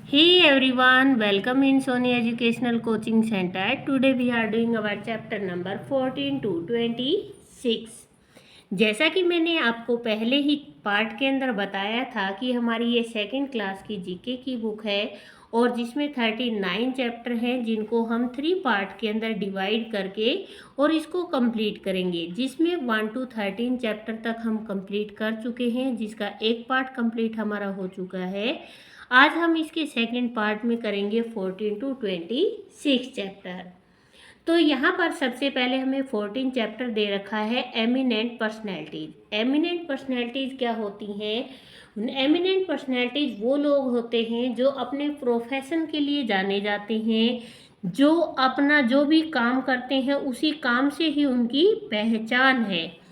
Hey everyone, welcome in Sony Educational Coaching Center. Today we are doing our chapter number 14 to 26. जैसा कि मैंने आपको पहले ही part के अंदर बताया था कि हमारी ये सेकंड क्लास की जीके की बुक है और जिसमें 39 चैप्टर हैं जिनको हम 3 पार्ट के अंदर डिवाइड करके और इसको कंप्लीट करेंगे, जिसमें 1 to 13 चैप्टर तक हम कंप्लीट कर चुके हैं, जिसका एक पार्ट कंप्लीट हमारा हो चुका है। आज हम इसके सेकंड पार्ट में करेंगे 14 to 26 चैप्टर। तो यहाँ पर सबसे पहले हमें 14 चैप्टर दे रखा है एमिनेंट पर्सनैलिटीज़। एमिनेंट पर्सनैलिटीज़ क्या होती हैं? एमिनेंट पर्सनैलिटीज़ वो लोग होते हैं जो अपने प्रोफेशन के लिए जाने जाते हैं, जो अपना जो भी काम करते हैं उसी काम से ही उनकी पहचान है।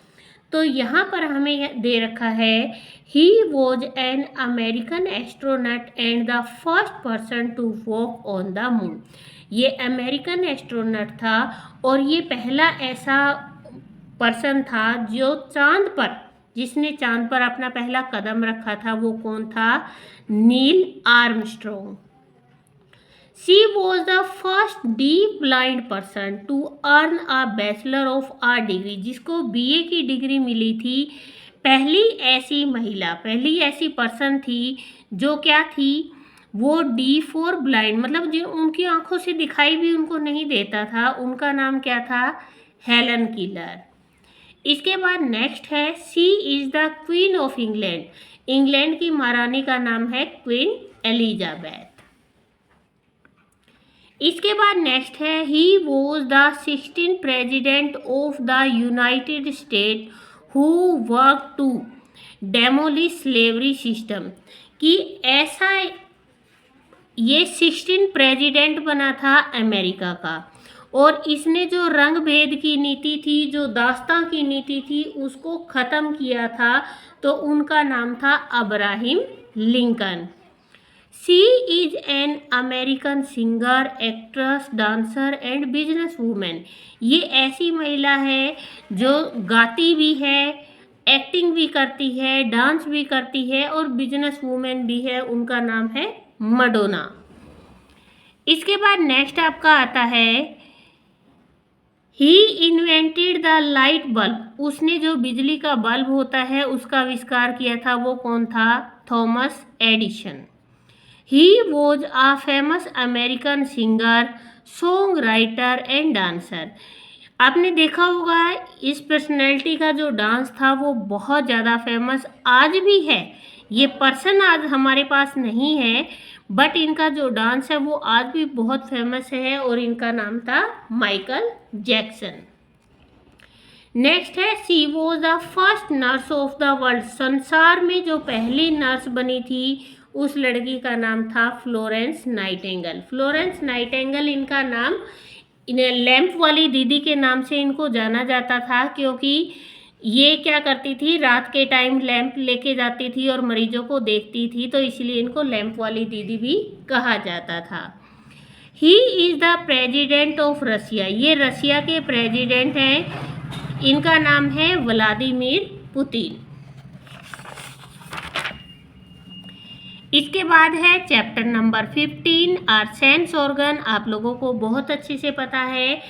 तो यहाँ पर हमें दे रखा है he was an American astronaut and the first person to walk on the moon. ये अमेरिकन एस्ट्रोनॉट था और ये पहला ऐसा पर्सन था जो जिसने चांद पर अपना पहला कदम रखा था। वो कौन था? Neil Armstrong. She was the first deaf blind person to earn a Bachelor of Art degree, जिसको BA की डिग्री मिली थी। पहली ऐसी महिला, पहली ऐसी पर्सन थी जो क्या थी? वो डीफ और ब्लाइंड, मतलब जो उनकी आंखों से दिखाई भी उनको नहीं देता था। उनका नाम क्या था? Helen Keller. इसके बाद नेक्स्ट है she is the queen of England. England की महारानी का नाम है क्वीन एलिजाबेथ। इसके बाद नेक्स्ट है he was the 16th president of the United State who work to demolish slavery system. कि ऐसा ये 16 प्रेजिडेंट बना था अमेरिका का और इसने जो रंग भेद की नीति थी, जो दास्तां की नीति थी, उसको ख़त्म किया था। तो उनका नाम था Abraham Lincoln. She is an American singer, actress, dancer and business women. ये ऐसी महिला है जो गाती भी है, एक्टिंग भी करती है, डांस भी करती है और बिजनेस वूमेन भी है। उनका नाम है मडोना। इसके बाद नेक्स्ट आपका आता है ही इन्वेंटेड द लाइट बल्ब। उसने जो बिजली का बल्ब होता है उसका आविष्कार किया था। वो कौन था? Thomas Edison. He was a famous American singer, songwriter and dancer. आपने देखा होगा इस पर्सनैलिटी का जो डांस था वो बहुत ज़्यादा फेमस आज भी है। ये पर्सन आज हमारे पास नहीं है, बट इनका जो डांस है वो आज भी बहुत फेमस है और इनका नाम था माइकल जैक्सन। नेक्स्ट है she was the first nurse of the world. संसार में जो पहली नर्स बनी थी उस लड़की का नाम था फ्लोरेंस नाइटिंगेल। फ्लोरेंस नाइटिंगेल इनका नाम लैंप वाली दीदी के नाम से इनको जाना जाता था, क्योंकि ये क्या करती थी? रात के टाइम लैंप लेके जाती थी और मरीजों को देखती थी, तो इसलिए इनको लैंप वाली दीदी भी कहा जाता था। He is the president of Russia. ये रसिया के प्रेजिडेंट हैं। इनका नाम है व्लादिमीर पुतिन। इसके बाद है chapter number 15 are sense organ. आप लोगों को बहुत अच्छे से पता है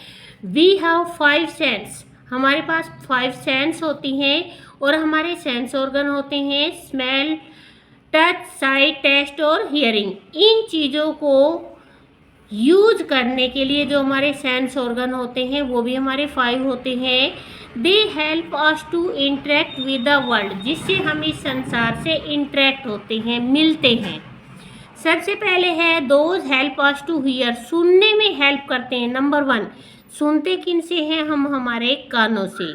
वी हैव 5 सेंस। हमारे पास 5 सेंस होती हैं और हमारे सेंस ऑर्गन होते हैं स्मेल, टच, साइट, टेस्ट और हियरिंग। इन चीज़ों को यूज करने के लिए जो हमारे सेंस ऑर्गन होते हैं वो भी हमारे 5 होते हैं। They help us to interact with the world, जिससे हम इस संसार से इंटरेक्ट होते हैं, मिलते हैं। सबसे पहले है those help us to hear. सुनने में हेल्प करते हैं। नंबर 1, सुनते किन से हैं? हम हमारे कानों से,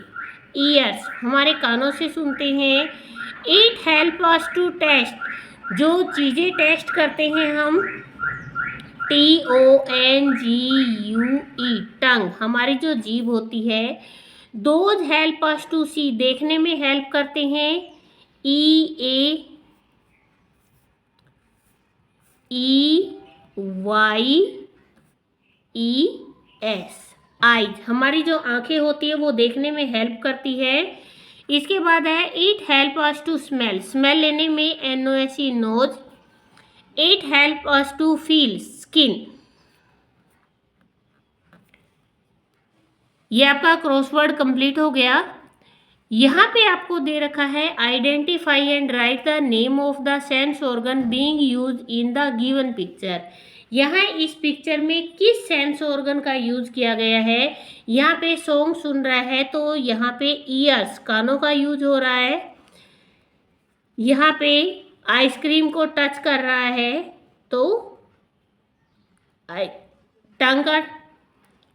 ईयर्स, हमारे कानों से सुनते हैं। It help us to taste. जो चीज़ें टेस्ट करते हैं हम, TONGUE, टंग, हमारी जो जीभ होती है। दोज हेल्प अस टू सी, देखने में हेल्प करते हैं। EAEYES, आइज, हमारी जो आंखें होती है वो देखने में हेल्प करती है। इसके बाद है it help us to smell. Smell लेने में NOSE, nose, it help us to feel skin. ये आपका क्रॉसवर्ड कंप्लीट हो गया। यहाँ पे आपको दे रखा है identify and right the name of the sense organ being use in the given picture. यहाँ इस पिक्चर में किस सेंस ऑर्गन का यूज किया गया है। यहाँ पे सॉन्ग सुन रहा है तो यहाँ पे ईयर्स कानों का यूज हो रहा है। यहाँ पे आइसक्रीम को टच कर रहा है तो टंग का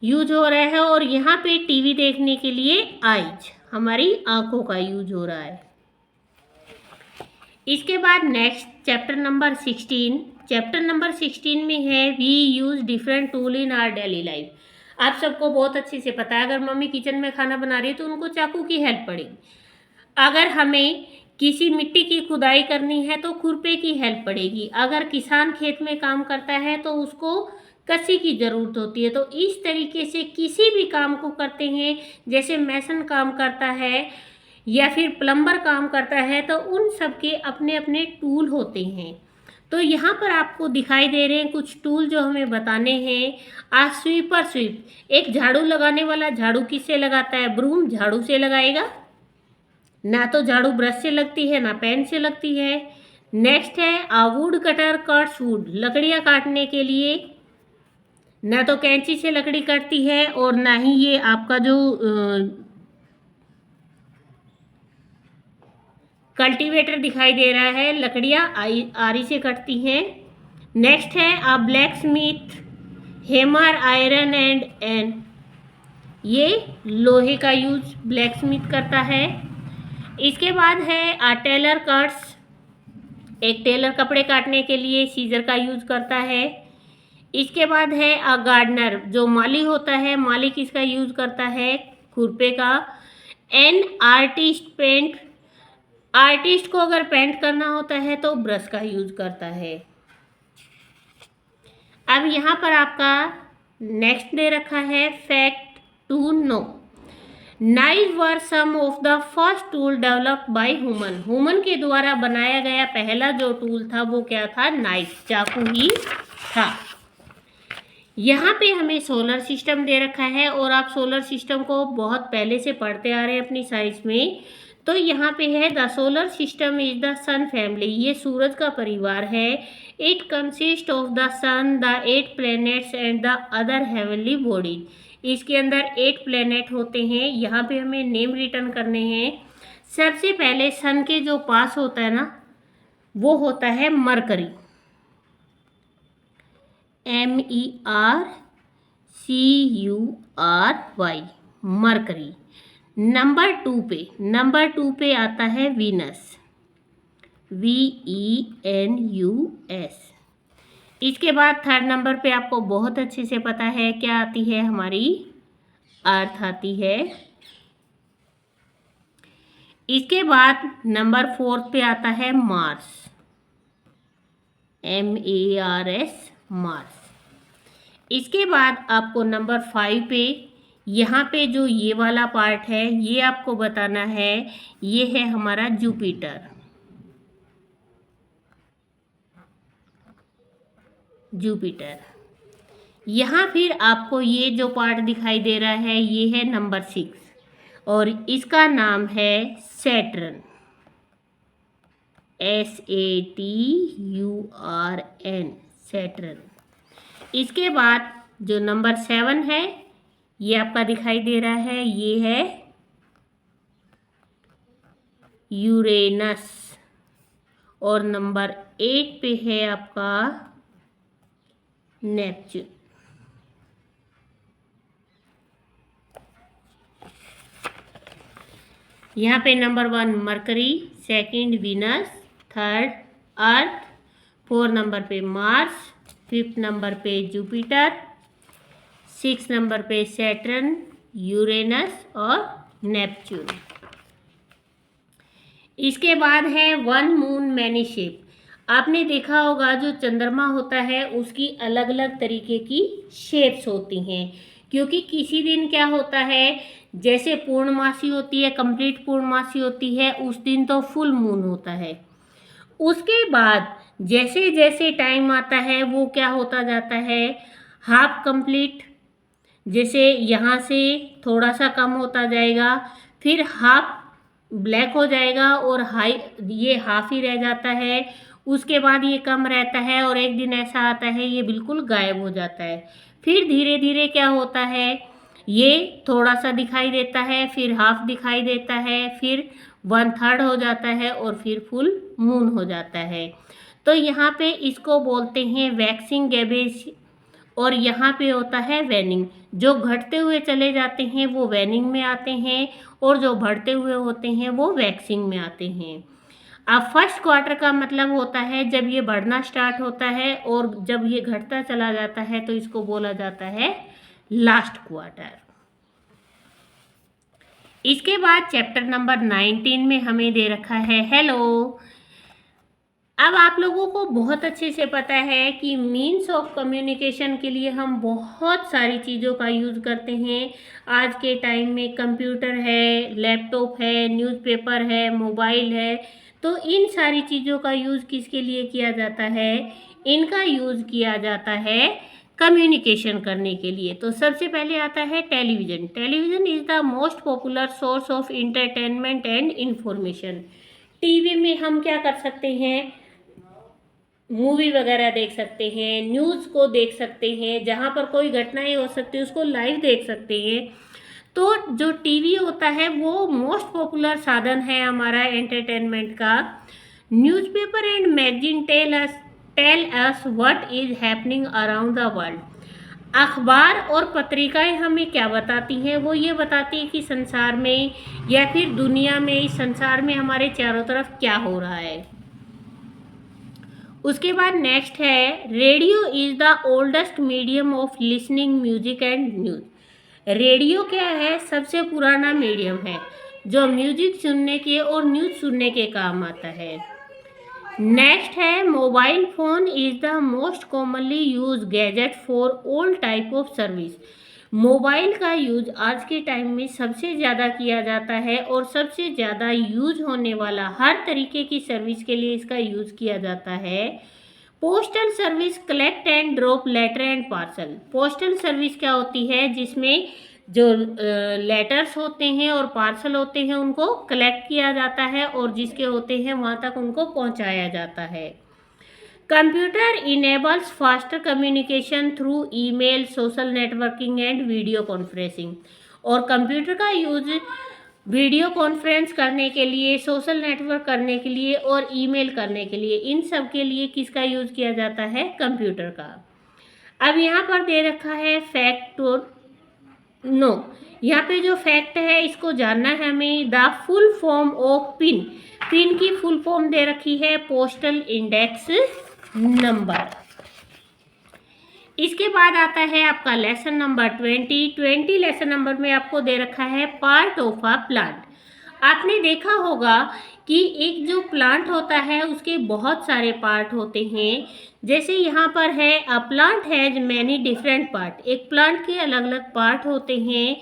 यूज हो रहा है। और यहाँ पे टीवी देखने के लिए आइज हमारी आंखों का यूज हो रहा है। इसके बाद next chapter number 16। Chapter number 16 में है we use different tool in our daily life. आप सबको बहुत अच्छे से पता है, अगर मम्मी किचन में खाना बना रही है तो उनको चाकू की हेल्प पड़ेगी। अगर हमें किसी मिट्टी की खुदाई करनी है तो खुरपे की हेल्प पड़ेगी। अगर किसान खेत में काम करता है तो उसको कसी की ज़रूरत होती है। तो इस तरीके से किसी भी काम को करते हैं, जैसे मैसन काम करता है या फिर प्लम्बर काम करता है, तो उन सब के अपने अपने टूल होते हैं। तो यहाँ पर आपको दिखाई दे रहे हैं कुछ टूल जो हमें बताने हैं। आ स्वीपर स्वीप, एक झाड़ू लगाने वाला झाड़ू किससे लगाता है? ब्रूम झाड़ू से लगाएगा। ना तो झाड़ू ब्रश से लगती है ना पेन से लगती है। नेक्स्ट है आ वुड कटर कट्स वुड, लकड़ियाँ काटने के लिए ना तो कैंची से लकड़ी कटती है और ना ही ये आपका जो कल्टीवेटर दिखाई दे रहा है, लकड़ियाँ आरी से कटती हैं। नेक्स्ट है a blacksmith hammer iron and ये लोहे का यूज ब्लैक स्मिथ करता है। इसके बाद है आ टेलर कट्स, एक टेलर कपड़े काटने के लिए सीजर का यूज करता है। इसके बाद है आ गार्डनर, जो माली होता है, माली किसका यूज करता है? खुरपे का। एन आर्टिस्ट पेंट, आर्टिस्ट को अगर पेंट करना होता है तो ब्रश का यूज करता है। अब यहाँ पर आपका नेक्स्ट दे रखा है fact to know. Knife were some of the first tool developed by human. Human के द्वारा बनाया गया पहला जो टूल था वो क्या था? नाइफ, चाकू ही था। यहाँ पे हमें सोलर सिस्टम दे रखा है और आप सोलर सिस्टम को बहुत पहले से पढ़ते आ रहे हैं अपनी साइंस में। तो यहाँ पे है the solar system is the sun family, ये सूरज का परिवार है। It consist of the sun, the 8 planets and the other heavenly bodies. इसके अंदर 8 प्लैनेट होते हैं। यहाँ पे हमें नेम रिटर्न करने हैं। सबसे पहले सन के जो पास होता है ना वो होता है मरकरी, MERCURY, मरकरी। नंबर 2 पे आता है वीनस, VENUS। इसके बाद थर्ड नंबर पे आपको बहुत अच्छे से पता है क्या आती है? हमारी अर्थ आती है। इसके बाद नंबर 4 पे आता है मार्स, MARS, मार्स। इसके बाद आपको नंबर 5 पे यहाँ पे जो ये वाला पार्ट है ये आपको बताना है, ये है हमारा जुपिटर। यहाँ फिर आपको ये जो पार्ट दिखाई दे रहा है ये है नंबर 6 और इसका नाम है सैटर्न, SATURN, सैटर्न। इसके बाद जो नंबर 7 है ये आपका दिखाई दे रहा है, ये है यूरेनस। और नंबर 8 पे है आपका नेपच्यून। यहाँ पे number 1 Mercury, second Venus, third Earth, 4 number पे मार्स, 5th नंबर पे जुपिटर, 6 नंबर पे सैटर्न, यूरेनस और नेपच्यून। इसके बाद है वन मून मैनी शेप। आपने देखा होगा जो चंद्रमा होता है उसकी अलग अलग तरीके की शेप्स होती हैं, क्योंकि किसी दिन क्या होता है, जैसे पूर्णमासी होती है, कंप्लीट पूर्णमासी होती है, उस दिन तो फुल मून होता है। उसके बाद जैसे जैसे टाइम आता है वो क्या होता जाता है, हाफ कंप्लीट। जैसे यहाँ से थोड़ा सा कम होता जाएगा, फिर हाफ ब्लैक हो जाएगा और हाई ये हाफ ही रह जाता है। उसके बाद ये कम रहता है और एक दिन ऐसा आता है ये बिल्कुल गायब हो जाता है। फिर धीरे धीरे क्या होता है, ये थोड़ा सा दिखाई देता है, फिर हाफ दिखाई देता है, फिर 1/3 हो जाता है और फिर फुल मून हो जाता है। तो यहाँ पे इसको बोलते हैं वैक्सिंग गैबेज और यहाँ पे होता है वैनिंग। जो घटते हुए चले जाते हैं वो वैनिंग में आते हैं और जो बढ़ते हुए होते हैं वो वैक्सिंग में आते हैं। अब फर्स्ट क्वार्टर का मतलब होता है जब ये बढ़ना स्टार्ट होता है और जब ये घटता चला जाता है तो इसको बोला जाता है लास्ट क्वार्टर। इसके बाद चैप्टर नंबर 19 में हमें दे रखा है हेलो। अब आप लोगों को बहुत अच्छे से पता है कि मीन्स ऑफ कम्युनिकेशन के लिए हम बहुत सारी चीज़ों का यूज़ करते हैं। आज के टाइम में कंप्यूटर है, लैपटॉप है, न्यूज़पेपर है, मोबाइल है। तो इन सारी चीज़ों का यूज़ किसके लिए किया जाता है, इनका यूज़ किया जाता है कम्युनिकेशन करने के लिए। तो सबसे पहले आता है television. Television is the most popular source of entertainment and information. TV में हम क्या कर सकते हैं, मूवी वगैरह देख सकते हैं, न्यूज़ को देख सकते हैं, जहाँ पर कोई घटनाएं हो सकती है उसको लाइव देख सकते हैं। तो जो टीवी होता है वो मोस्ट पॉपुलर साधन है हमारा एंटरटेनमेंट का। Newspaper and magazine tell us what is happening around the world. अखबार और पत्रिकाएं हमें क्या बताती हैं, वो ये बताती है कि संसार में या फिर दुनिया में, इस संसार में हमारे चारों तरफ क्या हो रहा है। उसके बाद नेक्स्ट है radio is the oldest medium of listening music and news. Radio क्या है, सबसे पुराना मीडियम है जो म्यूजिक सुनने के और न्यूज़ सुनने के काम आता है। नेक्स्ट है mobile phone is the most commonly use gadget for all type of service. Mobile का यूज आज के टाइम में सबसे ज़्यादा किया जाता है और सबसे ज़्यादा यूज होने वाला हर तरीके की सर्विस के लिए इसका यूज़ किया जाता है। Postal service collect and drop letter and parcel. Postal service क्या होती है, जिसमें जो लेटर्स होते हैं और पार्सल होते हैं उनको कलेक्ट किया जाता है और जिसके होते हैं वहाँ तक उनको पहुँचाया जाता है। Computer enables faster communication through email, social networking and video conferencing. और कंप्यूटर का यूज वीडियो कॉन्फ्रेंस करने के लिए, सोशल नेटवर्क करने के लिए और ईमेल करने के लिए, इन सब के लिए किसका यूज़ किया जाता है, कंप्यूटर का। अब यहाँ पर दे रखा है फैक्ट और नो। यहाँ पे जो फैक्ट है इसको जानना है हमें। The full form of pin. Pin की फुल फॉर्म दे रखी है पोस्टल इंडेक्स नंबर। इसके बाद आता है आपका लेसन नंबर 20 लेसन नंबर में आपको दे रखा है पार्ट ऑफ अ प्लांट। आपने देखा होगा कि एक जो प्लांट होता है उसके बहुत सारे पार्ट होते हैं। जैसे यहाँ पर है a plant has many different part. एक प्लांट के अलग अलग पार्ट होते हैं।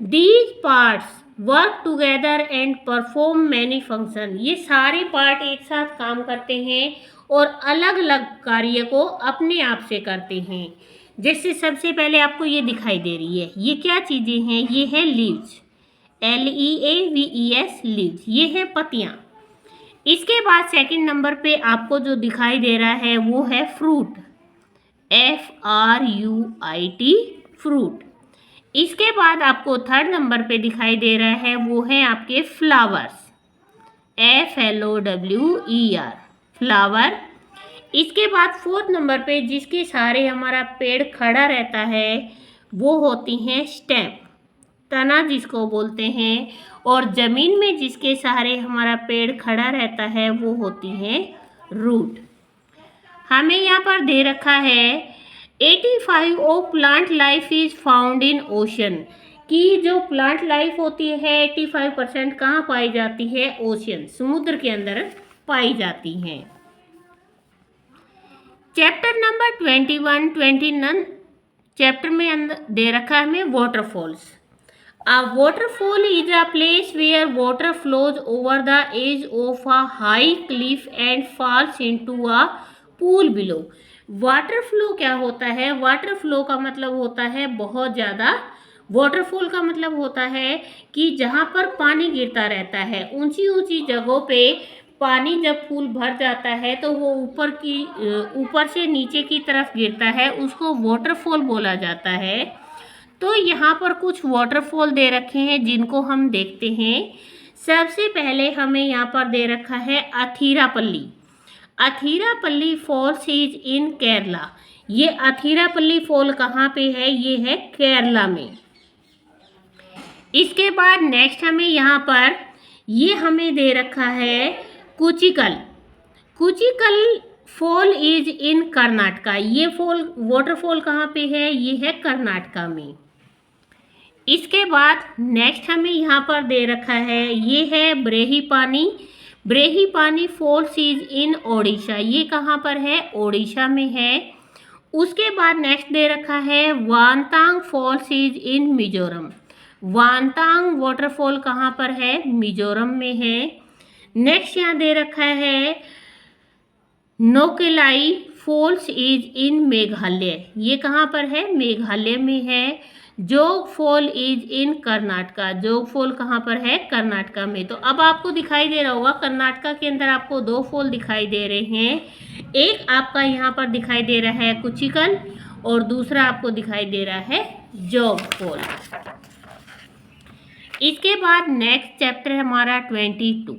These parts work together and perform many function. ये सारे पार्ट एक साथ काम करते हैं और अलग अलग कार्य को अपने आप से करते हैं। जैसे सबसे पहले आपको ये दिखाई दे रही है, ये क्या चीज़ें हैं, ये है लीव्स, LEAVES लीव्स, ये है पत्तियाँ। इसके बाद सेकंड नंबर पे आपको जो दिखाई दे रहा है वो है फ्रूट, FRUIT फ्रूट। इसके बाद आपको थर्ड नंबर पे दिखाई दे रहा है वो है आपके फ्लावर्स, FLOWER फ्लावर। इसके बाद फोर्थ नंबर पे जिसके सहारे हमारा पेड़ खड़ा रहता है वो होती हैं स्टेम, तना जिसको बोलते हैं। और ज़मीन में जिसके सहारे हमारा पेड़ खड़ा रहता है वो होती हैं रूट। हमें यहाँ पर दे रखा है 85 of plant life is found in ocean, कि जो प्लांट लाइफ होती है 85% कहाँ पाई जाती है, ओशियन, समुद्र के अंदर पाई जाती हैं। चैप्टर नंबर 21 चैप्टर में अंदर दे रखा है हमें waterfalls. A waterfall is a place where water flows over the edge of a high cliff and falls into a pool below. Water flow क्या होता है? वाटर फ्लो का मतलब होता है बहुत ज़्यादा। वाटरफॉल का मतलब होता है कि जहाँ पर पानी गिरता रहता है, ऊंची ऊंची जगहों पे पानी जब फूल भर जाता है तो वो ऊपर से नीचे की तरफ गिरता है, उसको वाटरफॉल बोला जाता है। तो यहाँ पर कुछ वाटरफॉल दे रखे हैं जिनको हम देखते हैं। सबसे पहले हमें यहाँ पर दे रखा है अथीरापल्ली। अथीरापल्ली फॉल्स इज इन केरला। ये अथीरापल्ली फॉल कहाँ पे है? ये है केरला में। इसके बाद नेक्स्ट हमें यहाँ पर ये हमें दे रखा है कुचिकल। कुचिकल फॉल इज इन कर्नाटका। ये फॉल वाटरफॉल कहाँ पे है? ये है कर्नाटका में। इसके बाद नेक्स्ट हमें यहाँ पर दे रखा है, ये है ब्रेही पानी। ब्रेही पानी फॉल्स इज इन ओडिशा। ये कहाँ पर है? ओडिशा में है। उसके बाद नेक्स्ट दे रखा है Vantawng Falls is in Mizoram. Vantawng waterfall कहाँ पर है? मिजोरम में है। नेक्स्ट यहाँ दे रखा है नोकेलाई फॉल्स इज इन मेघालय। ये कहाँ पर है? मेघालय में है। जोग फॉल इज इन कर्नाटका। जोग फॉल कहाँ पर है? कर्नाटका में। तो अब आपको दिखाई दे रहा होगा कर्नाटका के अंदर आपको दो फॉल दिखाई दे रहे हैं। एक आपका यहाँ पर दिखाई दे रहा है कुचिकल और दूसरा आपको दिखाई दे रहा है जोग फॉल। इसके बाद नेक्स्ट चैप्टर है हमारा 22।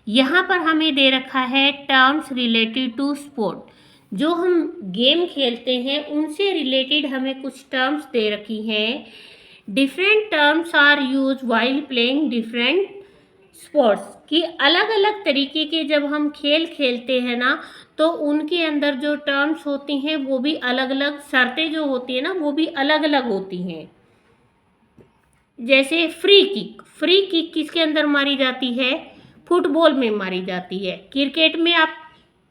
यहाँ पर हमें दे रखा है टर्म्स रिलेटेड टू स्पोर्ट। जो हम गेम खेलते हैं उनसे रिलेटेड हमें कुछ टर्म्स दे रखी हैं। Different terms are use while playing different sports. कि अलग अलग तरीके के जब हम खेल खेलते हैं ना तो उनके अंदर जो टर्म्स होती हैं वो भी अलग अलग, शर्तें जो होती है ना वो भी अलग अलग होती हैं। जैसे फ्री किक। फ्री किक किसके अंदर मारी जाती है? फुटबॉल में मारी जाती है। क्रिकेट में आप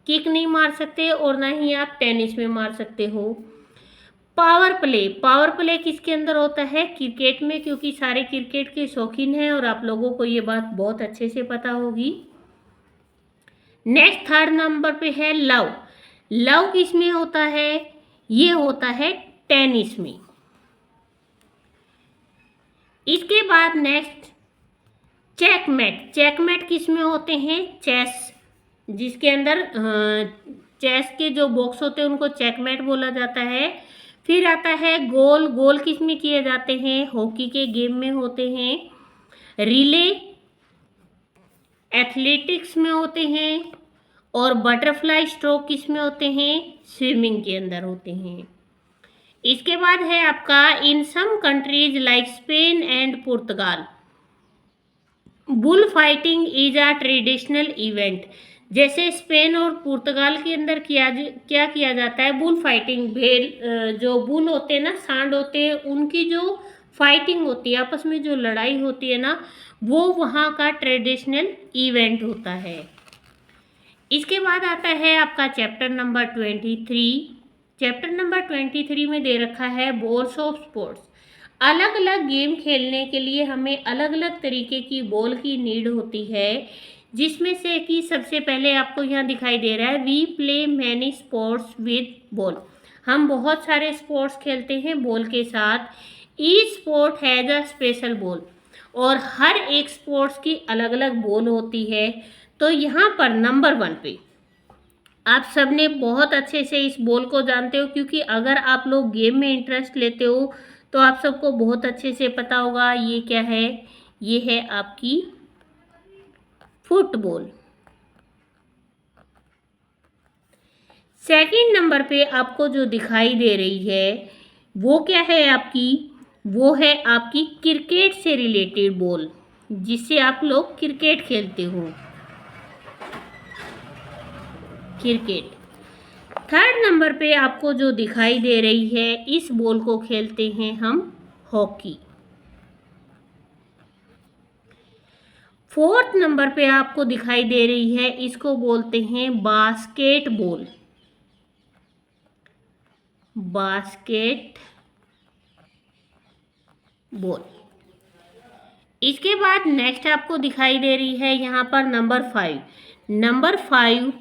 किक नहीं मार सकते और ना ही आप टेनिस में मार सकते हो। Power play. पावर प्ले किसके अंदर होता है? क्रिकेट में, क्योंकि सारे क्रिकेट के शौकीन हैं और आप लोगों को ये बात बहुत अच्छे से पता होगी। नेक्स्ट थर्ड नंबर पे है लव। लव किस में होता है? ये होता है टेनिस में। इसके बाद नेक्स्ट चेकमेट। चेकमेट किस में होते हैं? चेस, जिसके अंदर चेस के जो बॉक्स होते हैं उनको चेकमेट बोला जाता है। फिर आता है गोल। गोल किस में किए जाते हैं? हॉकी के गेम में होते हैं। रिले एथलेटिक्स में होते हैं। और बटरफ्लाई स्ट्रोक किस में होते हैं? स्विमिंग के अंदर होते हैं। इसके बाद है आपका in some countries like Spain and Portugal bull fighting is a traditional event. जैसे स्पेन और पुर्तगाल के अंदर क्या किया जाता है? Bull fighting. भेड़ जो बुल होते हैं ना, सांड होते हैं, उनकी जो फाइटिंग होती है, आपस में जो लड़ाई होती है ना, वो वहाँ का ट्रेडिशनल इवेंट होता है। इसके बाद आता है आपका चैप्टर नंबर 23। चैप्टर नंबर 23 में दे रखा है बॉल्स ऑफ स्पोर्ट्स। अलग अलग गेम खेलने के लिए हमें अलग अलग तरीके की बॉल की नीड होती है, जिसमें से कि सबसे पहले आपको यहाँ दिखाई दे रहा है we play many sports with ball. हम बहुत सारे स्पोर्ट्स खेलते हैं बॉल के साथ। Each sport has a special ball. और हर एक स्पोर्ट्स की अलग अलग बॉल होती है। तो यहाँ पर नंबर 1 पे आप सबने बहुत अच्छे से इस बॉल को जानते हो, क्योंकि अगर आप लोग गेम में इंटरेस्ट लेते हो तो आप सबको बहुत अच्छे से पता होगा ये क्या है। ये है आपकी फुटबॉल। सेकंड नंबर पे आपको जो दिखाई दे रही है वो क्या है आपकी? वो है आपकी क्रिकेट से रिलेटेड बॉल, जिससे आप लोग क्रिकेट खेलते हो। क्रिकेट। थर्ड नंबर पे आपको जो दिखाई दे रही है इस बॉल को खेलते हैं हम हॉकी। फोर्थ नंबर पे आपको दिखाई दे रही है, इसको बोलते हैं बास्केटबॉल। Basket ball. इसके बाद नेक्स्ट आपको दिखाई दे रही है यहाँ पर नंबर 5। नंबर 5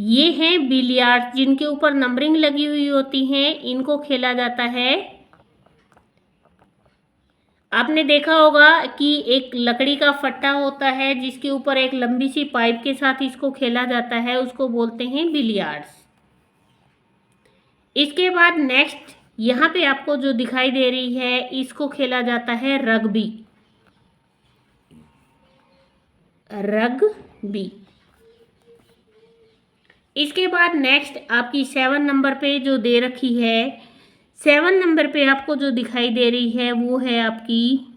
ये हैं बिलियर्ड्स, जिनके ऊपर नंबरिंग लगी हुई होती हैं, इनको खेला जाता है। आपने देखा होगा कि एक लकड़ी का फट्टा होता है जिसके ऊपर एक लंबी सी पाइप के साथ इसको खेला जाता है, उसको बोलते हैं बिलियर्ड्स। इसके बाद नेक्स्ट यहाँ पे आपको जो दिखाई दे रही है, इसको खेला जाता है रग्बी। रग्बी। इसके बाद नेक्स्ट आपकी 7 नंबर पे जो दे रखी है, 7 नंबर पे आपको जो दिखाई दे रही है वो है आपकी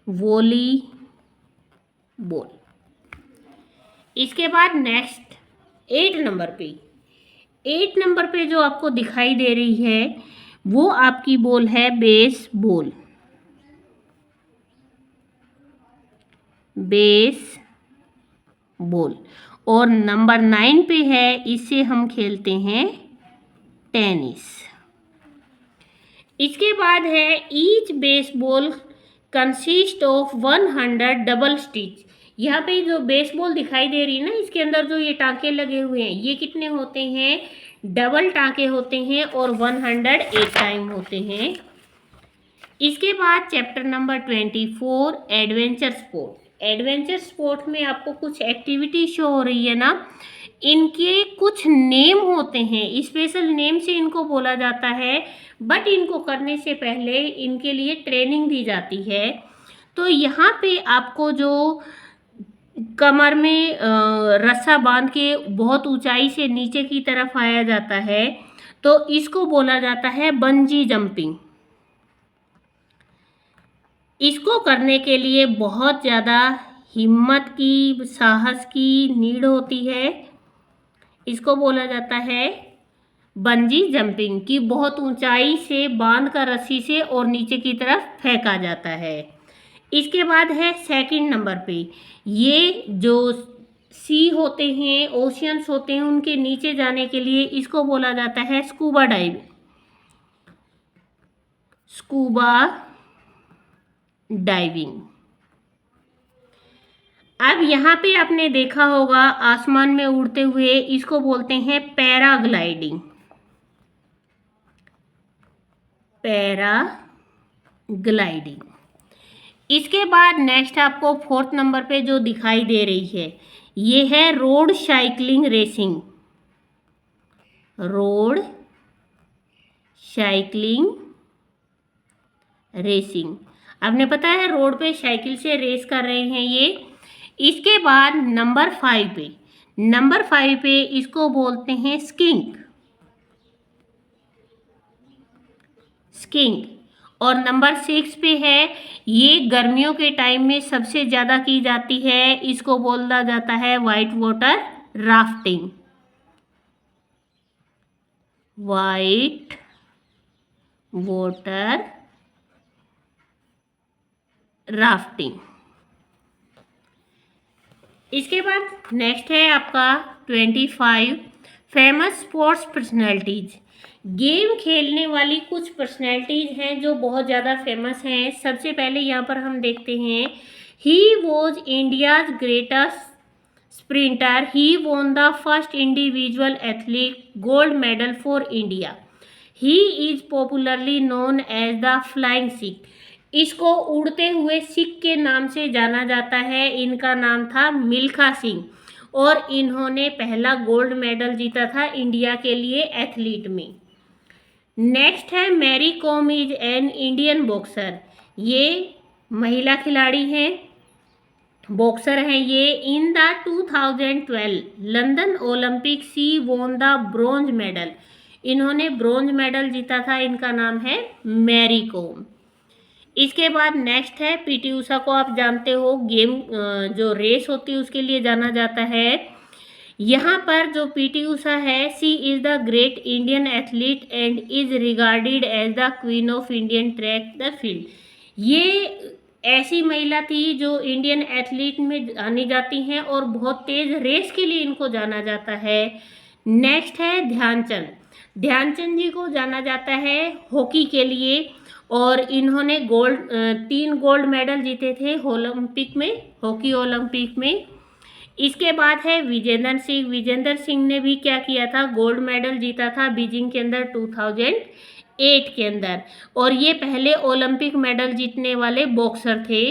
वॉलीबॉल। इसके बाद नेक्स्ट 8 नंबर पे, 8 नंबर पे जो आपको दिखाई दे रही है वो आपकी बॉल है बेसबॉल। बेसबॉल। और नंबर 9 पे है, इससे हम खेलते हैं टेनिस। इसके बाद है each baseball consist of 100 double stitch. यहाँ पे जो बेसबॉल दिखाई दे रही है ना, इसके अंदर जो ये टाँके लगे हुए हैं, ये कितने होते हैं? डबल टाँके होते हैं और 100 एक टाइम होते हैं। इसके बाद chapter number 24 adventure sport. Adventure sport में आपको कुछ एक्टिविटी शो हो रही है ना, इनके कुछ नेम होते हैं, स्पेशल नेम से इनको बोला जाता है, बट इनको करने से पहले इनके लिए ट्रेनिंग दी जाती है। तो यहाँ पे आपको जो कमर में रस्सा बांध के बहुत ऊंचाई से नीचे की तरफ आया जाता है, तो इसको बोला जाता है बंजी जंपिंग। इसको करने के लिए बहुत ज़्यादा हिम्मत की, साहस की नीड होती है। इसको बोला जाता है बंजी जंपिंग, की बहुत ऊंचाई से बांध कर रस्सी से और नीचे की तरफ फेंका जाता है। इसके बाद है 2 नंबर पे, ये जो सी होते हैं, ओशियंस होते हैं, उनके नीचे जाने के लिए इसको बोला जाता है स्कूबा डाइविंग। Scuba diving. अब यहाँ पे आपने देखा होगा आसमान में उड़ते हुए, इसको बोलते हैं पैराग्लाइडिंग। पैराग्लाइडिंग। इसके बाद नेक्स्ट आपको 4 नंबर पे जो दिखाई दे रही है, ये है road cycling racing. Road cycling racing. आपने पता है रोड पे साइकिल से रेस कर रहे हैं ये। इसके बाद नंबर 5 पे, नंबर 5 पे इसको बोलते हैं स्कीइंग। स्कीइंग। और नंबर 6 पे है, ये गर्मियों के टाइम में सबसे ज़्यादा की जाती है, इसको बोला जाता है white water rafting. White water rafting. इसके बाद नेक्स्ट है आपका 25 फेमस स्पोर्ट्स पर्सनैलिटीज। गेम खेलने वाली कुछ पर्सनैलिटीज हैं जो बहुत ज़्यादा फेमस हैं। सबसे पहले यहाँ पर हम देखते हैं, he was India's greatest sprinter, he won the first individual athlete gold medal for India, he is popularly known as the flying Sikh. इसको उड़ते हुए सिख के नाम से जाना जाता है। इनका नाम था मिल्खा सिंह और इन्होंने पहला गोल्ड मेडल जीता था इंडिया के लिए एथलीट में। नेक्स्ट है Mary Kom is an Indian boxer. ये महिला खिलाड़ी हैं, बॉक्सर हैं ये। In the 2012 London Olympic she won the bronze medal. इन्होंने ब्रोंज मेडल जीता था। इनका नाम है मैरी कॉम। इसके बाद नेक्स्ट है पीटी उषा को आप जानते हो, गेम जो रेस होती है उसके लिए जाना जाता है। यहाँ पर जो पीटी उषा है, she is the great Indian athlete and is regarded as the queen of Indian track the field. ये ऐसी महिला थी जो इंडियन एथलीट में जानी जाती हैं और बहुत तेज़ रेस के लिए इनको जाना जाता है। नेक्स्ट है ध्यानचंद। ध्यानचंद जी को जाना जाता है हॉकी के लिए और इन्होंने 3 गोल्ड मेडल जीते थे ओलंपिक में, हॉकी ओलंपिक में। इसके बाद है विजेंदर सिंह। विजेंदर सिंह ने भी क्या किया था, गोल्ड मेडल जीता था बीजिंग के अंदर 2008 के अंदर, और ये पहले ओलंपिक मेडल जीतने वाले बॉक्सर थे।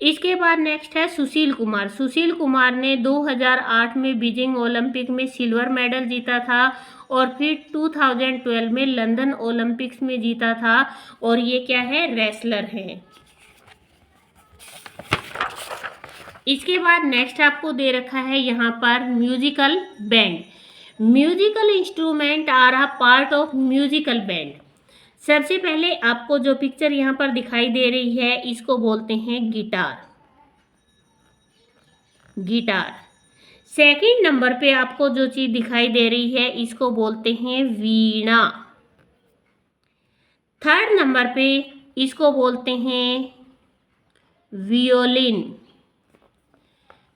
इसके बाद नेक्स्ट है सुशील कुमार। सुशील कुमार ने 2008 में बीजिंग ओलंपिक में सिल्वर मेडल जीता था और फिर 2012 में लंदन ओलंपिक्स में जीता था, और ये क्या है, रेसलर है। इसके बाद नेक्स्ट आपको दे रखा है यहाँ पर musical band. Musical instrument are a part of musical band. सबसे पहले आपको जो पिक्चर यहाँ पर दिखाई दे रही है इसको बोलते हैं गिटार, गिटार। सेकंड नंबर पे आपको जो चीज दिखाई दे रही है इसको बोलते हैं वीणा। थर्ड नंबर पे इसको बोलते हैं वियोलिन।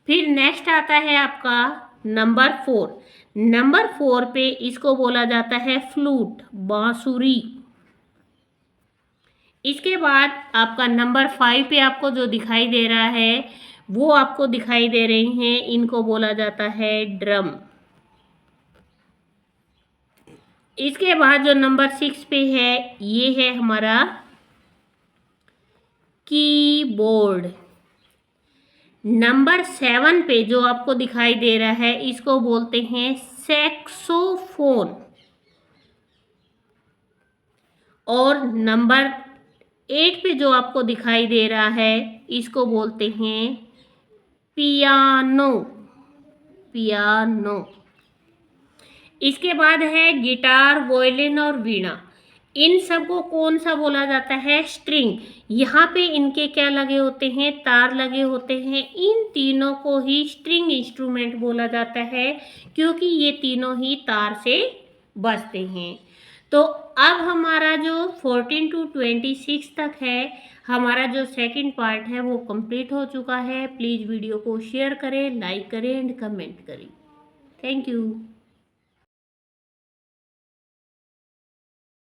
फिर नेक्स्ट आता है आपका नंबर 4। नंबर 4 पे इसको बोला जाता है फ्लूट, बांसुरी। इसके बाद आपका नंबर 5 पे आपको जो दिखाई दे रहा है वो आपको दिखाई दे रही हैं, इनको बोला जाता है ड्रम। इसके बाद जो नंबर 6 पे है ये है हमारा कीबोर्ड। नंबर 7 पे जो आपको दिखाई दे रहा है इसको बोलते हैं सैक्सोफोन। और नंबर 8 पे जो आपको दिखाई दे रहा है इसको बोलते हैं पियानो, पियानो। इसके बाद है गिटार, वोयलिन और वीणा। इन सब को कौन सा बोला जाता है, स्ट्रिंग। यहाँ पे इनके क्या लगे होते हैं, तार लगे होते हैं। इन तीनों को ही स्ट्रिंग इंस्ट्रूमेंट बोला जाता है क्योंकि ये तीनों ही तार से बजते हैं। तो अब हमारा जो 14 to 26 तक है, हमारा जो सेकंड पार्ट है वो कंप्लीट हो चुका है। प्लीज़ वीडियो को शेयर करें, लाइक करें एंड कमेंट करें। Thank you.